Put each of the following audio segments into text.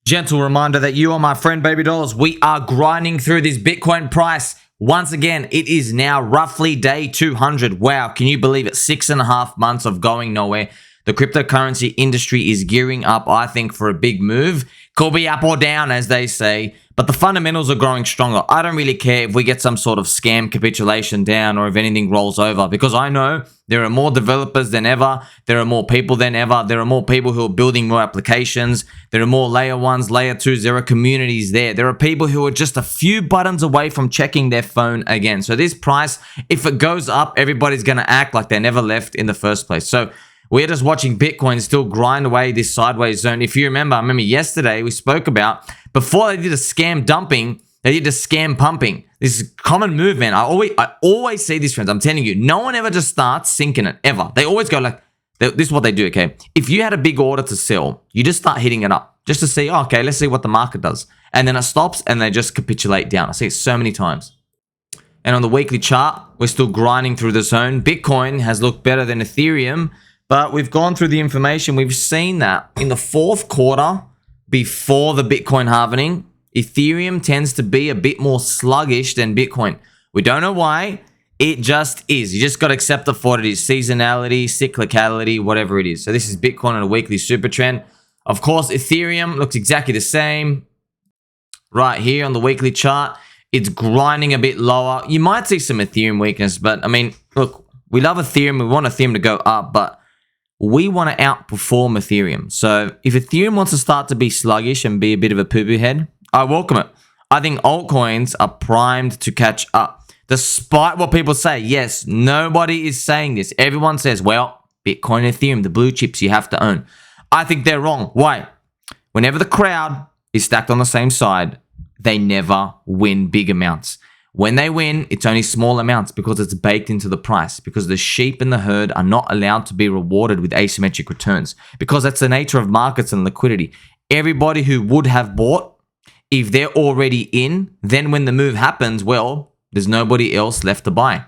Gentle reminder that you are my friend, baby dolls. We are grinding through this Bitcoin price. Once again, it is now roughly day 200. Wow, can you believe it? 6.5 months of going nowhere. The cryptocurrency industry is gearing up, I think, for a big move. Could be up or down, as they say, but the fundamentals are growing stronger. I don't really care if we get some sort of scam capitulation down or if anything rolls over, because I know there are more developers than ever. There are more people than ever. There are more people who are building more applications. There are more layer ones, layer twos. There are communities there. There are people who are just a few buttons away from checking their phone again. So this price, if it goes up, everybody's going to act like they never left in the first place. So we're just watching Bitcoin still grind away this sideways zone. If you remember, I remember yesterday we spoke about, before they did a scam dumping, they did a scam pumping. This is a common move, man. I always say this, friends. I'm telling you, no one ever just starts sinking it, ever. They always go like, this is what they do, okay? If you had a big order to sell, you just start hitting it up just to see, okay, let's see what the market does. And then it stops and they just capitulate down. I see it so many times. And on the weekly chart, we're still grinding through the zone. Bitcoin has looked better than Ethereum, but we've gone through the information. We've seen that in the fourth quarter, before the Bitcoin halving, Ethereum tends to be a bit more sluggish than Bitcoin. We don't know why. It just is. You just got to accept it for what it is. Seasonality, cyclicality, whatever it is. So this is Bitcoin on a weekly super trend. Of course, Ethereum looks exactly the same. Right here on the weekly chart, it's grinding a bit lower. You might see some Ethereum weakness, but I mean, look, we love Ethereum. We want Ethereum to go up, but we want to outperform Ethereum. So if Ethereum wants to start to be sluggish and be a bit of a poo-poo head, I welcome it. I think altcoins are primed to catch up. Despite what people say, yes, nobody is saying this. Everyone says, well, Bitcoin, Ethereum, the blue chips you have to own. I think they're wrong. Why? Whenever the crowd is stacked on the same side, they never win big amounts. When they win, it's only small amounts because it's baked into the price, because the sheep in the herd are not allowed to be rewarded with asymmetric returns, because that's the nature of markets and liquidity. Everybody who would have bought, if they're already in, then when the move happens, well, there's nobody else left to buy.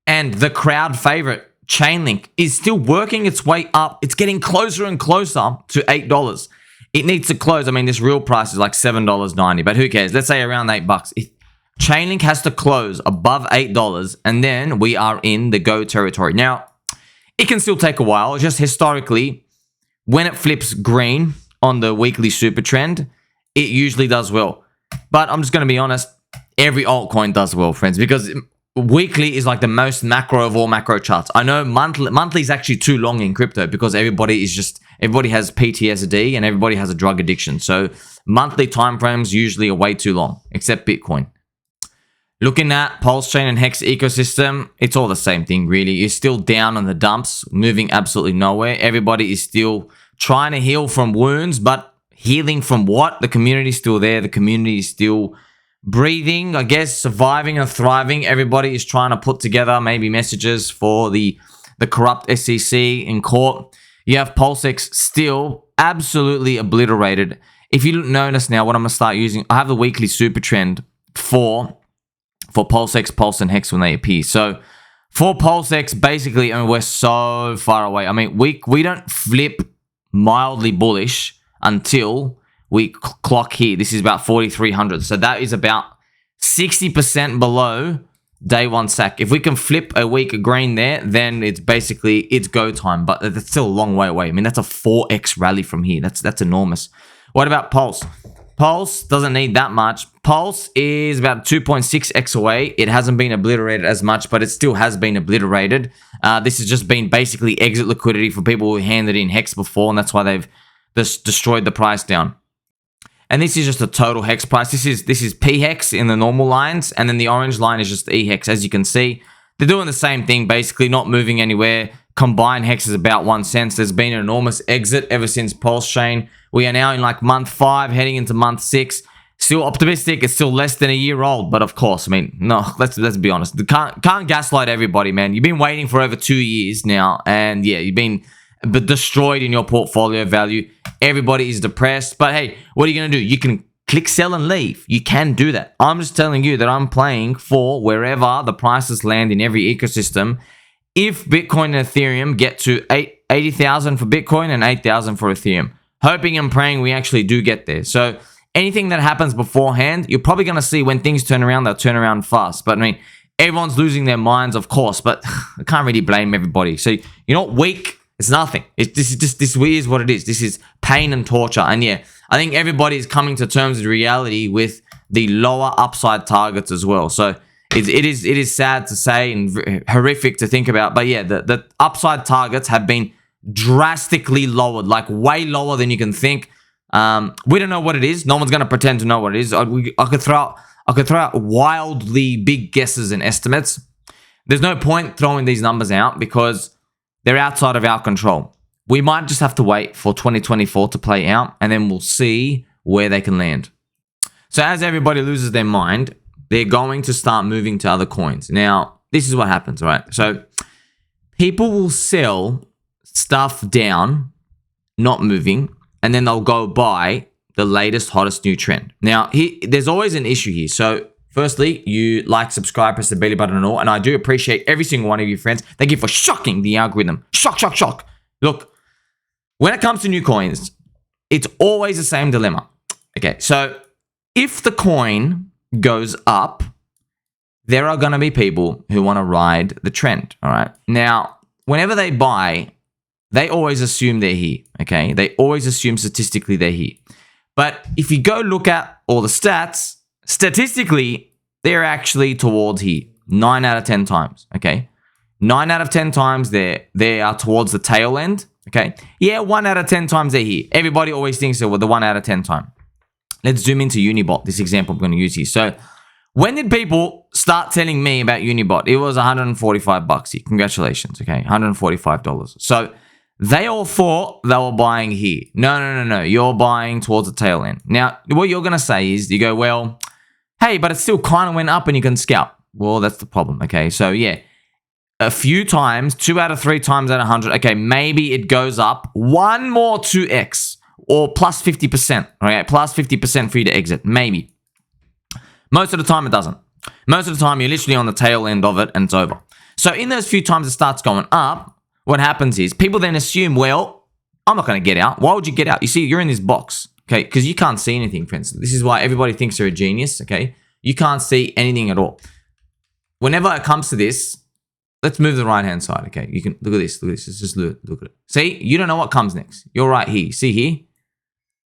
And the crowd favorite, ChainLink, is still working its way up. It's getting closer and closer to $8. It needs to close. I mean, this real price is like $7.90, but who cares? Let's say around $8. If ChainLink has to close above $8, and then we are in the go territory. Now, it can still take a while. Just historically, when it flips green on the weekly super trend, it usually does well. But I'm just going to be honest, every altcoin does well, friends, because weekly is like the most macro of all macro charts. I know monthly is actually too long in crypto because everybody has PTSD and everybody has a drug addiction. So monthly timeframes usually are way too long, except Bitcoin. Looking at PulseChain and Hex ecosystem, it's all the same thing, really. It's still down on the dumps, moving absolutely nowhere. Everybody is still trying to heal from wounds, but healing from what? The community is still there. The community is still breathing, I guess, surviving and thriving. Everybody is trying to put together maybe messages for the corrupt SEC in court. You have PulseX still absolutely obliterated. If you don't notice now, what I'm going to start using, I have the weekly super trend for PulseX, Pulse, and Hex when they appear. So for PulseX, basically, I mean, we're so far away. I mean, we don't flip mildly bullish until we clock here. This is about 4,300. So that is about 60% below day one sack. If we can flip a week green there, then it's basically, it's go time. But that's still a long way away. I mean, that's a 4x rally from here. That's enormous. What about Pulse? Pulse doesn't need that much. Pulse is about 2.6x away. It hasn't been obliterated as much, but it still has been obliterated. This has just been basically exit liquidity for people who handed in Hex before, and that's why they've just destroyed the price down. And this is just a total Hex price. This is P Hex in the normal lines, and then the orange line is just E Hex. As you can see, they're doing the same thing, basically not moving anywhere. Combined Hex is about 1 cent. There's been an enormous exit ever since PulseChain. We are now in like month 5, heading into month 6. Still optimistic. It's still less than a year old, but of course, I mean, no. Let's be honest. Can't gaslight everybody, man. You've been waiting for over 2 years now, and yeah, you've been destroyed in your portfolio value. Everybody is depressed, but hey, what are you gonna do? You can click sell and leave. You can do that. I'm just telling you that I'm playing for wherever the prices land in every ecosystem. If Bitcoin and Ethereum get to 80,000 for Bitcoin and 8,000 for Ethereum, hoping and praying we actually do get there. So anything that happens beforehand, you're probably going to see when things turn around, they'll turn around fast. But I mean, everyone's losing their minds, of course, but I can't really blame everybody. So you're not weak. It's nothing. This is what it is. This is pain and torture. And yeah, I think everybody is coming to terms with reality with the lower upside targets as well. So it is sad to say and horrific to think about. But yeah, the upside targets have been drastically lowered, like way lower than you can think. We don't know what it is. No one's going to pretend to know what it is. I could throw out wildly big guesses and estimates. There's no point throwing these numbers out because they're outside of our control. We might just have to wait for 2024 to play out, and then we'll see where they can land. So as everybody loses their mind, they're going to start moving to other coins. Now, this is what happens, right? So people will sell stuff down, not moving, and then they'll go buy the latest, hottest new trend. Now, there's always an issue here. So firstly, you like, subscribe, press the belly button and all. And I do appreciate every single one of you friends. Thank you for shocking the algorithm. Shock. Look, when it comes to new coins, it's always the same dilemma. Okay, so if the coin goes up, there are going to be people who want to ride the trend. All right. Now, whenever they buy, they always assume they're here. Okay. They always assume statistically they're here. But if you go look at all the stats, statistically, they're actually towards here 9 out of 10 times. Okay. 9 out of 10 times they are towards the tail end. Okay. Yeah, 1 out of 10 times they're here. Everybody always thinks they're the 1 out of 10 time. Let's zoom into UniBOT, this example I'm going to use here. So when did people start telling me about UniBOT? It was $145 here. Congratulations. Okay. $145. So they all thought they were buying here. No. You're buying towards the tail end. Now, what you're going to say is you go, well, hey, but it still kind of went up and you can scalp. Well, that's the problem. Okay. So yeah, a few times, 2 out of 3 times out of 100. Okay. Maybe it goes up one more 2x or plus 50%. Okay. Plus 50% for you to exit. Maybe. Most of the time it doesn't. Most of the time you're literally on the tail end of it and it's over. So in those few times it starts going up, what happens is people then assume, well, I'm not going to get out. Why would you get out? You see, you're in this box, okay? Because you can't see anything, for instance. This is why everybody thinks they're a genius, okay? You can't see anything at all. Whenever it comes to this, let's move to the right-hand side, okay? You can look at this. Let's just look at it. See, you don't know what comes next. You're right here. See here?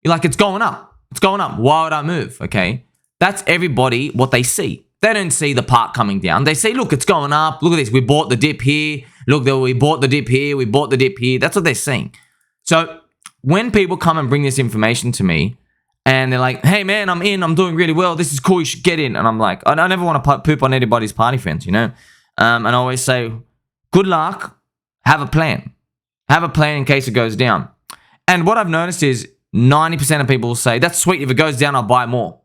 You're like, it's going up. It's going up. Why would I move, okay? That's everybody what they see. They don't see the part coming down. They say, look, it's going up. Look at this. We bought the dip here. Look, we bought the dip here. We bought the dip here. That's what they're saying. So when people come and bring this information to me and they're like, hey, man, I'm in. I'm doing really well. This is cool. You should get in. And I'm like, I never want to poop on anybody's party friends, you know. And I always say, good luck. Have a plan. Have a plan in case it goes down. And what I've noticed is 90% of people will say, that's sweet. If it goes down, I'll buy more.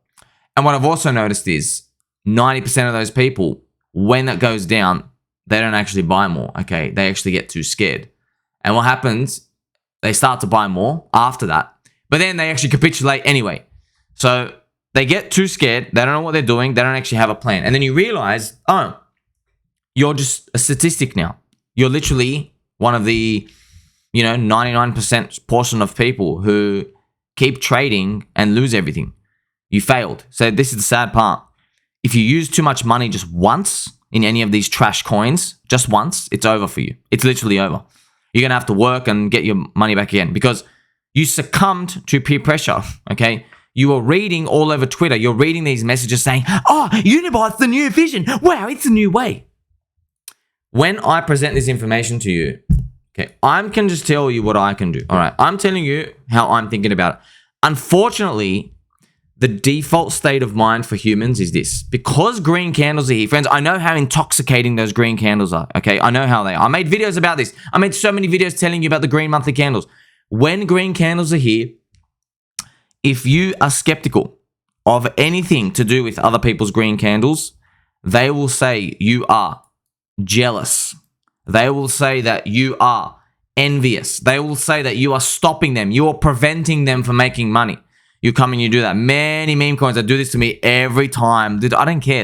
And what I've also noticed is 90% of those people, when it goes down, they don't actually buy more, okay? They actually get too scared. And what happens, they start to buy more after that, but then they actually capitulate anyway. So they get too scared. They don't know what they're doing. They don't actually have a plan. And then you realize, oh, you're just a statistic now. You're literally one of the, 99% portion of people who keep trading and lose everything. You failed. So this is the sad part. If you use too much money just once in any of these trash coins, just once, it's over for you. It's literally over. You're going to have to work and get your money back again because you succumbed to peer pressure, okay? You are reading all over Twitter. You're reading these messages saying, oh, UniBOT's the new vision. Wow, it's a new way. When I present this information to you, okay, I can just tell you what I can do, all right? I'm telling you how I'm thinking about it. Unfortunately, the default state of mind for humans is this. Because green candles are here, friends, I know how intoxicating those green candles are, okay? I know how they are. I made videos about this. I made so many videos telling you about the green monthly candles. When green candles are here, if you are skeptical of anything to do with other people's green candles, they will say you are jealous. They will say that you are envious. They will say that you are stopping them. You are preventing them from making money. You come and you do that. Many meme coins that do this to me every time. Dude, I don't care.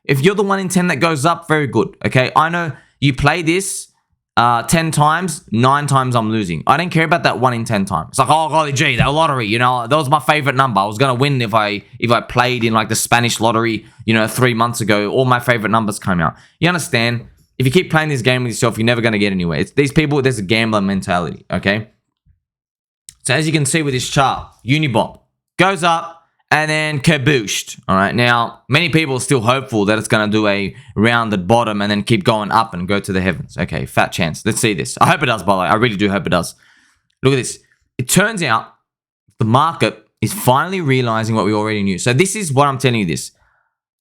If you're the 1 in 10 that goes up, very good. Okay, I know you play this 10 times, 9 times I'm losing. I don't care about that 1 in 10 times. It's like, oh, golly gee, that lottery, you know, that was my favorite number. I was going to win if I played in like the Spanish lottery, you know, 3 months ago. All my favorite numbers came out. You understand? If you keep playing this game with yourself, you're never going to get anywhere. It's these people, there's a gambler mentality, okay? So as you can see with this chart, UniBOT goes up, and then kabooshed. All right. Now, many people are still hopeful that it's going to do a rounded bottom and then keep going up and go to the heavens. Okay, fat chance. Let's see this. I hope it does, by the way. I really do hope it does. Look at this. It turns out the market is finally realizing what we already knew. So this is what I'm telling you this.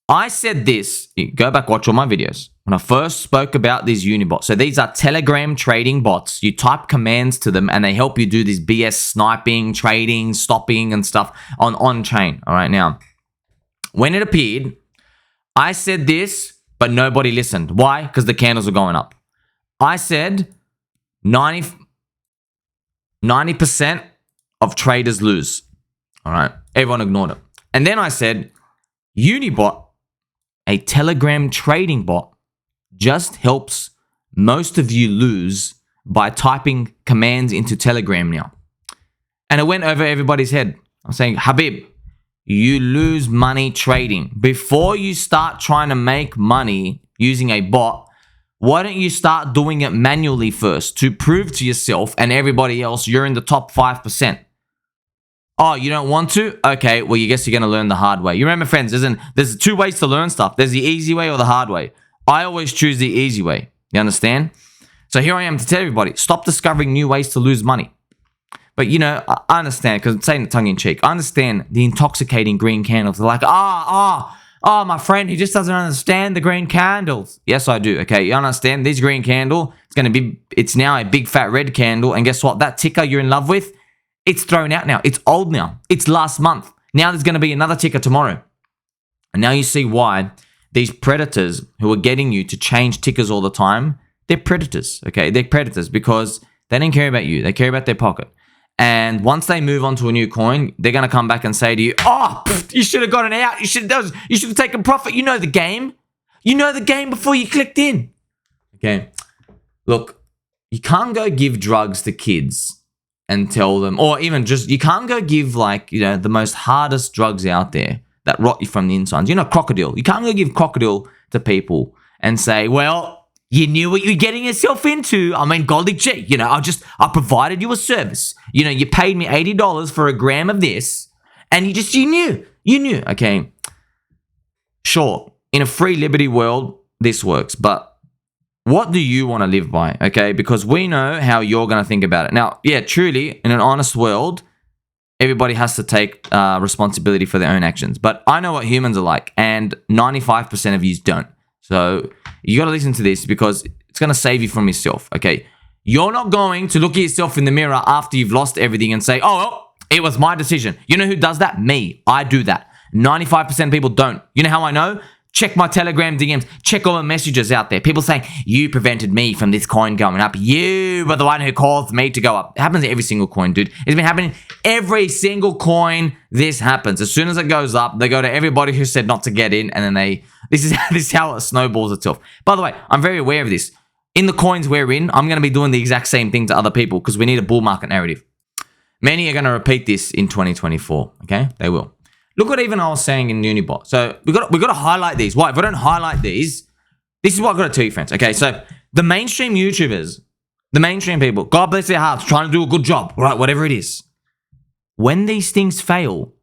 I said this. Go back, watch all my videos. When I first spoke about these UniBOT. So these are Telegram trading bots. You type commands to them and they help you do this BS sniping, trading, stopping and stuff on chain. All right. Now, when it appeared, I said this, but nobody listened. Why? Because the candles were going up. I said 90% of traders lose. All right. Everyone ignored it. And then I said UniBOT, a Telegram trading bot, just helps most of you lose by typing commands into Telegram now. And it went over everybody's head. I'm saying, Habib, you lose money trading. Before you start trying to make money using a bot, why don't you start doing it manually first to prove to yourself and everybody else you're in the top 5%? Oh, you don't want to? Okay, well, you guess you're going to learn the hard way. You remember, friends, there's 2 ways to learn stuff. There's the easy way or the hard way. I always choose the easy way. You understand? So here I am to tell everybody, stop discovering new ways to lose money. But, you know, I understand, because I'm saying it tongue-in-cheek. I understand the intoxicating green candles. They're like, my friend, he just doesn't understand the green candles. Yes, I do. Okay, you understand? This green candle, it's now a big fat red candle. And guess what? That ticker you're in love with, it's thrown out now. It's old now. It's last month. Now there's going to be another ticker tomorrow. And now you see why these predators who are getting you to change tickers all the time, they're predators, okay? They're predators because they don't care about you. They care about their pocket. And once they move on to a new coin, they're going to come back and say to you, you should have gotten out. You should have taken profit. You know the game. You know the game before you clicked in. Okay. Look, you can't go give drugs to kids and tell them, or even just, you can't go give like, you know, the most hardest drugs out there that rot you from the insides. You know, crocodile. You can't go give crocodile to people and say, well, you knew what you're getting yourself into. I mean, golly gee, you know, I provided you a service. You know, you paid me $80 for a gram of this and you knew. Okay. Sure. In a free liberty world, this works, but what do you want to live by? Okay. Because we know how you're going to think about it. Now, yeah, truly in an honest world, everybody has to take responsibility for their own actions. But I know what humans are like, and 95% of you don't. So you got to listen to this because it's going to save you from yourself, okay? You're not going to look at yourself in the mirror after you've lost everything and say, oh, well, it was my decision. You know who does that? Me. I do that. 95% of people don't. You know how I know? Check my Telegram DMs. Check all the messages out there. People saying, you prevented me from this coin going up. You were the one who caused me to go up. It happens to every single coin, dude. It's been happening. Every single coin, this happens. As soon as it goes up, they go to everybody who said not to get in, and then this is how it snowballs itself. By the way, I'm very aware of this. In the coins we're in, I'm going to be doing the exact same thing to other people because we need a bull market narrative. Many are going to repeat this in 2024, okay? They will. Look what even I was saying in UniBOT. So we got to highlight these. Why? If I don't highlight these, this is what I've got to tell you, friends. Okay, so the mainstream YouTubers, the mainstream people, God bless their hearts, trying to do a good job, right? Whatever it is. When these things fail,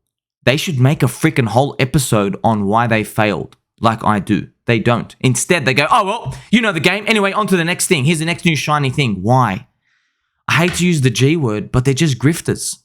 they should make a freaking whole episode on why they failed, like I do. They don't. Instead, they go, oh, well, you know the game. Anyway, on to the next thing. Here's the next new shiny thing. Why? I hate to use the G word, but they're just grifters.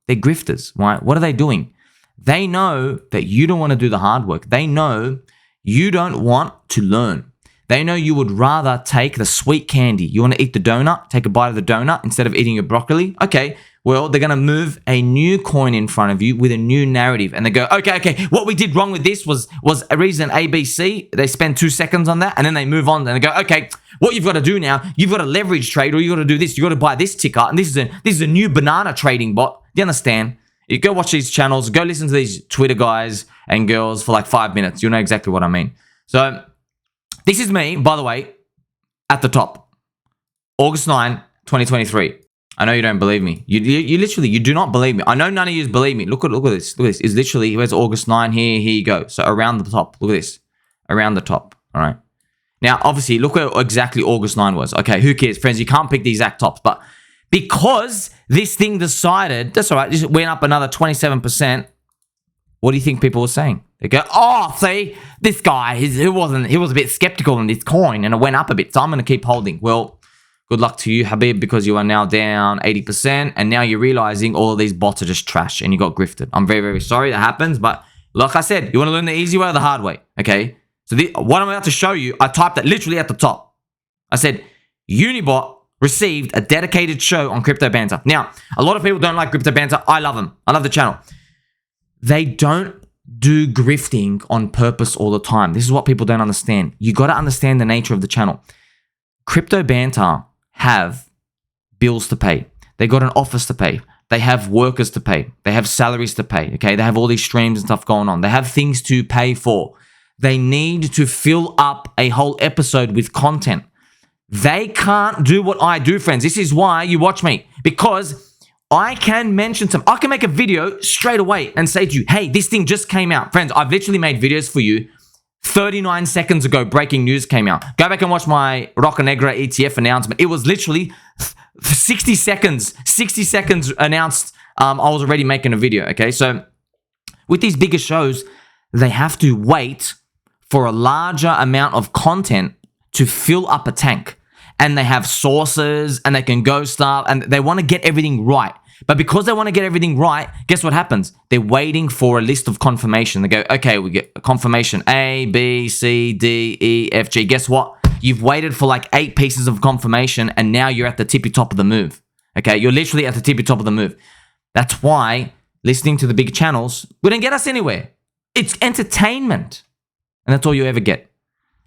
They're grifters, right? What are they doing? They know that you don't want to do the hard work. They know you don't want to learn. They know you would rather take the sweet candy. You want to eat the donut, take a bite of the donut instead of eating your broccoli. Okay, well, they're going to move a new coin in front of you with a new narrative. And they go, okay, what we did wrong with this was a reason ABC. They spend 2 seconds on that, and then they move on and they go, okay, what you've got to do now, you've got to leverage trade, or you've got to do this. You've got to buy this ticker, and this is a new banana trading bot. Do you understand? You go watch these channels, go listen to these Twitter guys and girls for like 5 minutes. You'll know exactly what I mean. So this is me, by the way, at the top. August 9, 2023. I know you don't believe me. You literally, you do not believe me. I know none of you believe me. Look at this. Look at this. It's literally, where's August 9? Here you go. So around the top. Look at this. Around the top. All right. Now, obviously, look where exactly August 9 was. Okay, who cares? Friends, you can't pick the exact tops. But because this thing decided, that's all right, just went up another 27%, what do you think people were saying? They go, oh, see, this guy, he was a bit skeptical on this coin and it went up a bit, so I'm going to keep holding. Well, good luck to you, Habib, because you are now down 80% and now you're realizing all of these bots are just trash and you got grifted. I'm very, very sorry that happens, but like I said, you want to learn the easy way or the hard way, okay? So what I'm about to show you, I typed that literally at the top. I said, UniBOT received a dedicated show on Crypto Banter. Now, a lot of people don't like Crypto Banter. I love them. I love the channel. They don't do grifting on purpose all the time. This is what people don't understand. You got to understand the nature of the channel. Crypto Banter have bills to pay. They got an office to pay. They have workers to pay. They have salaries to pay. Okay, they have all these streams and stuff going on. They have things to pay for. They need to fill up a whole episode with content. They can't do what I do, friends. This is why you watch me, because I can mention I can make a video straight away and say to you, hey, this thing just came out. Friends, I've literally made videos for you 39 seconds ago. Breaking news came out. Go back and watch my Roca Negra ETF announcement. It was literally 60 seconds announced. I was already making a video. Okay, so with these bigger shows, they have to wait for a larger amount of content to fill up a tank. And they have sources and they can go stuff and they want to get everything right. But because they want to get everything right, guess what happens? They're waiting for a list of confirmation. They go, okay, we get confirmation A, B, C, D, E, F, G. Guess what? You've waited for like 8 pieces of confirmation and now you're at the tippy top of the move. Okay, you're literally at the tippy top of the move. That's why listening to the big channels wouldn't get us anywhere. It's entertainment. And that's all you ever get.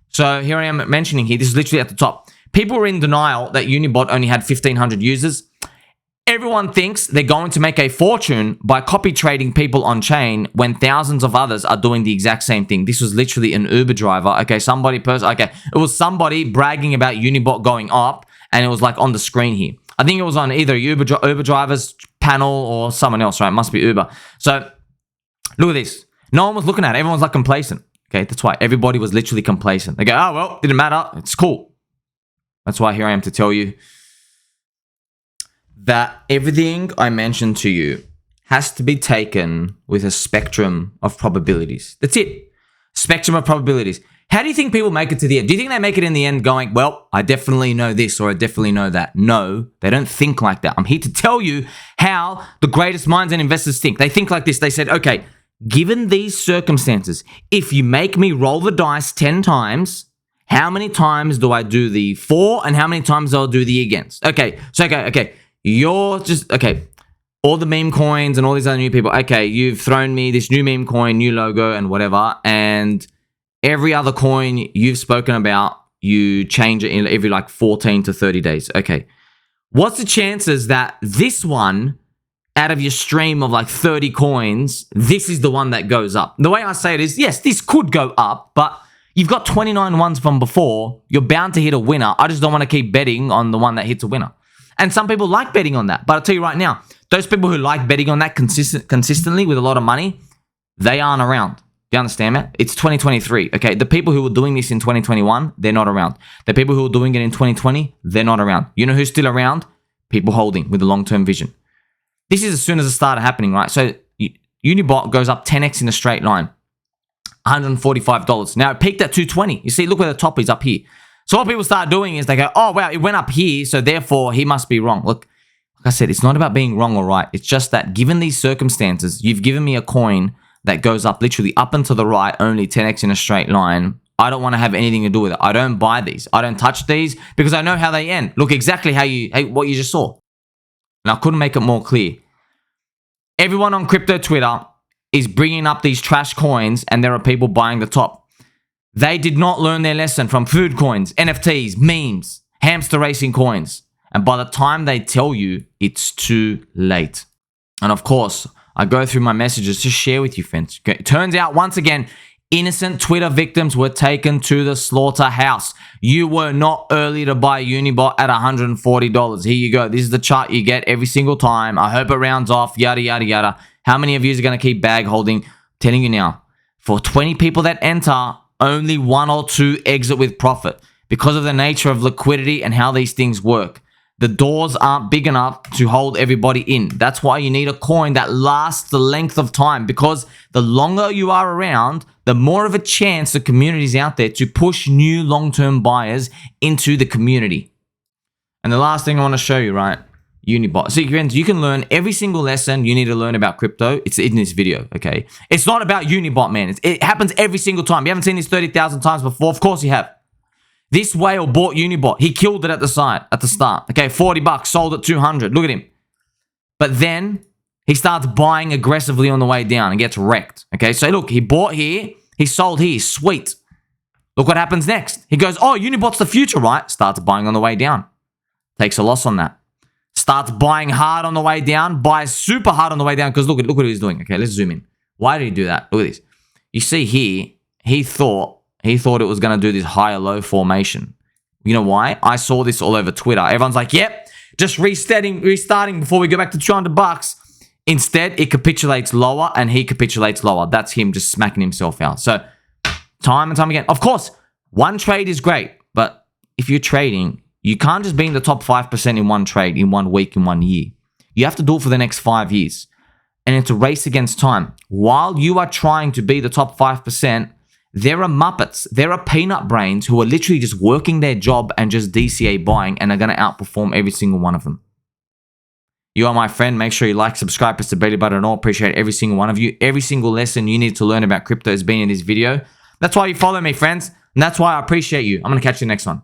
So here I am mentioning here, this is literally at the top. People were in denial that UniBOT only had 1,500 users. Everyone thinks they're going to make a fortune by copy trading people on chain when thousands of others are doing the exact same thing. This was literally an Uber driver. Okay, it was somebody bragging about UniBOT going up and it was like on the screen here. I think it was on either Uber driver's panel or someone else, right? It must be Uber. So look at this. No one was looking at it. Everyone's like complacent. Okay, that's why everybody was literally complacent. They go, oh, well, didn't matter. It's cool. That's why here I am to tell you that everything I mentioned to you has to be taken with a spectrum of probabilities. That's it. Spectrum of probabilities. How do you think people make it to the end? Do you think they make it in the end going, well, I definitely know this or I definitely know that? No, they don't think like that. I'm here to tell you how the greatest minds and investors think. They think like this. They said, okay, given these circumstances, if you make me roll the dice 10 times, how many times do I do the for and how many times I'll do the against? Okay, so okay. You're just, okay, all the meme coins and all these other new people, okay, you've thrown me this new meme coin, new logo and whatever, and every other coin you've spoken about, you change it in every like 14 to 30 days. Okay, what's the chances that this one, out of your stream of like 30 coins, this is the one that goes up? The way I say it is, yes, this could go up, but you've got 29 ones from before. You're bound to hit a winner. I just don't want to keep betting on the one that hits a winner. And some people like betting on that. But I'll tell you right now, those people who like betting on that consistently with a lot of money, they aren't around. Do you understand, man? It's 2023, okay? The people who were doing this in 2021, they're not around. The people who were doing it in 2020, they're not around. You know who's still around? People holding with a long-term vision. This is as soon as it started happening, right? So UniBOT goes up 10x in a straight line. $145. Now it peaked at 220. You see, look where the top is up here. So what people start doing is they go, oh, wow, it went up here, so therefore he must be wrong. Look, like I said, it's not about being wrong or right. It's just that given these circumstances, you've given me a coin that goes up literally up and to the right, only 10x in a straight line. I don't want to have anything to do with it. I don't buy these. I don't touch these because I know how they end. Look exactly what you just saw. And I couldn't make it more clear. Everyone on crypto Twitter is bringing up these trash coins and there are people buying the top. They did not learn their lesson from food coins, NFTs, memes, hamster racing coins. And by the time they tell you, it's too late. And of course, I go through my messages to share with you, friends. Okay. It turns out, once again, Innocent Twitter victims were taken to the slaughterhouse. You were not early to buy UniBOT at $140. Here you go. This is the chart you get every single time. I hope it rounds off, yada, yada, yada. How many of you are going to keep bag holding? I'm telling you now, for 20 people that enter, only 1 or 2 exit with profit because of the nature of liquidity and how these things work. The doors aren't big enough to hold everybody in. That's why you need a coin that lasts the length of time, because the longer you are around, the more of a chance the community is out there to push new long-term buyers into the community. And the last thing I want to show you, right? UniBOT. So friends, you can learn every single lesson you need to learn about crypto. It's in this video, okay? It's not about UniBOT, man. It happens every single time. You haven't seen this 30,000 times before? Of course you have. This whale bought UniBOT. He killed it at the start. Okay, 40 bucks, sold at 200. Look at him. But then he starts buying aggressively on the way down and gets wrecked. Okay, so look, he bought here, he sold here. Sweet. Look what happens next. He goes, oh, UniBOT's the future, right? Starts buying on the way down. Takes a loss on that. Starts buying hard on the way down. Buys super hard on the way down because look what he's doing. Okay, let's zoom in. Why did he do that? Look at this. You see here, he thought it was going to do this higher low formation. You know why? I saw this all over Twitter. Everyone's like, yep, just restarting before we go back to 200 bucks. Instead, it capitulates lower and he capitulates lower. That's him just smacking himself out. So time and time again, of course, one trade is great, but if you're trading, you can't just be in the top 5% in one trade, in 1 week, in 1 year. You have to do it for the next 5 years. And it's a race against time. While you are trying to be the top 5%, there are Muppets, there are peanut brains who are literally just working their job and just DCA buying and are going to outperform every single one of them. You are my friend. Make sure you like, subscribe, press the belly button and all. Appreciate every single one of you. Every single lesson you need to learn about crypto has been in this video. That's why you follow me, friends. And that's why I appreciate you. I'm going to catch you next one.